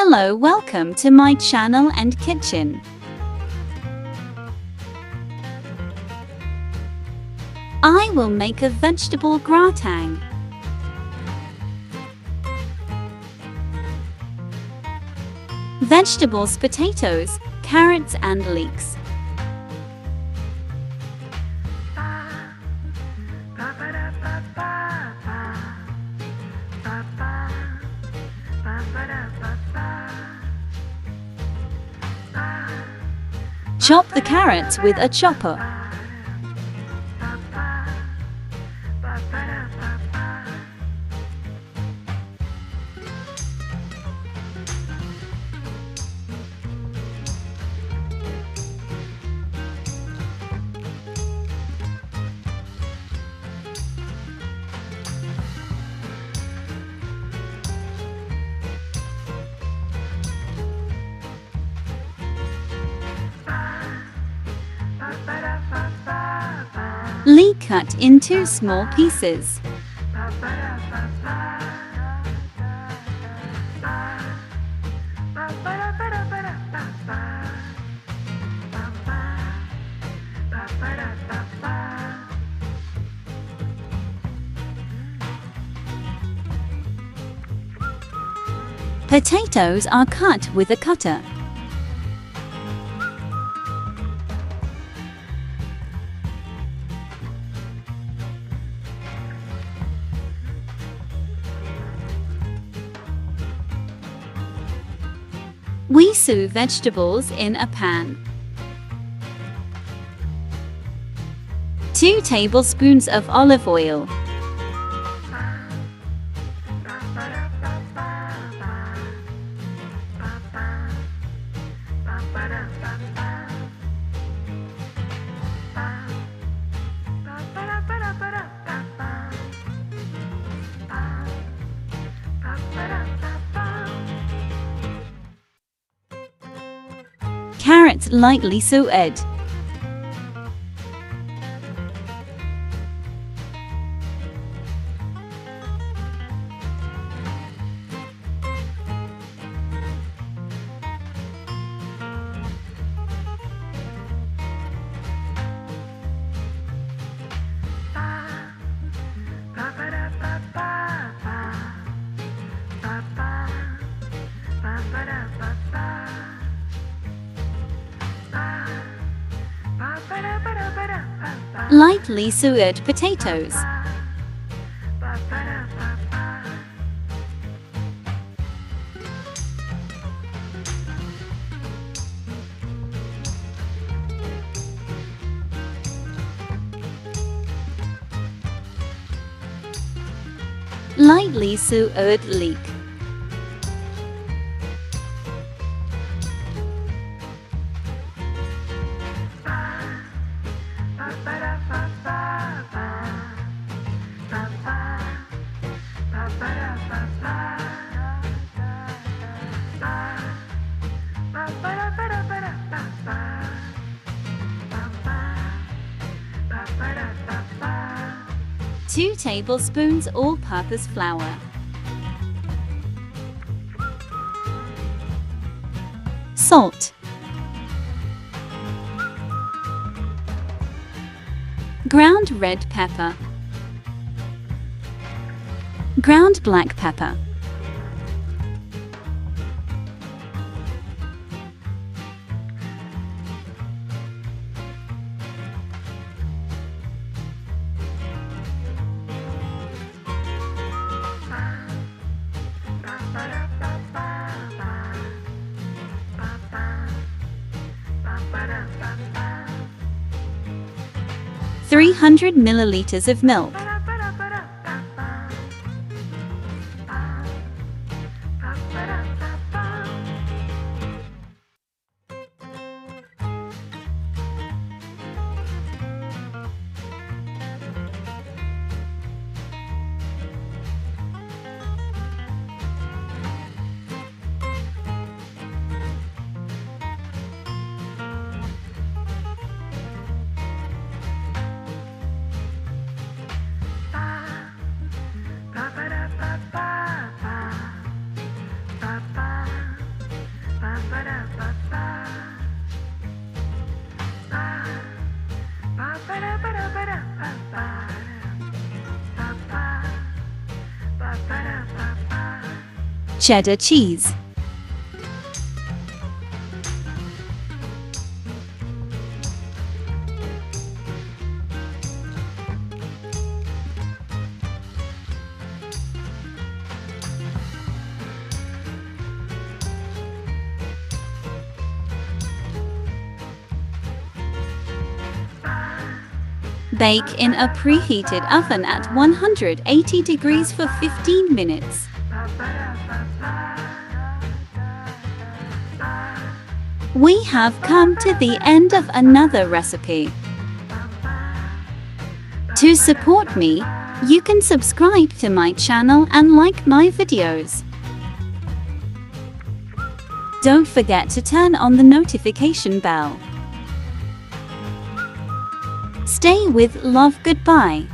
Hello, welcome to my channel and kitchen. I will make a vegetable gratin. Vegetables: potatoes, carrots and leeks. Chop the carrots with a chopper. Leek cut into small pieces. Potatoes are cut with a cutter. We sew vegetables in a pan. 2 tablespoons of olive oil. Carrots lightly sautéed. Lightly sautéed potatoes. Lightly sautéed leek. Two tablespoons all-purpose flour. Salt. Ground red pepper. Ground black pepper. $300 milliliters of milk. cheddar cheese, bake in a preheated oven at 180 degrees for 15 minutes. We have come to the end of another recipe. To support me, you can subscribe to my channel and like my videos. Don't forget to turn on the notification bell. Stay with love. Goodbye.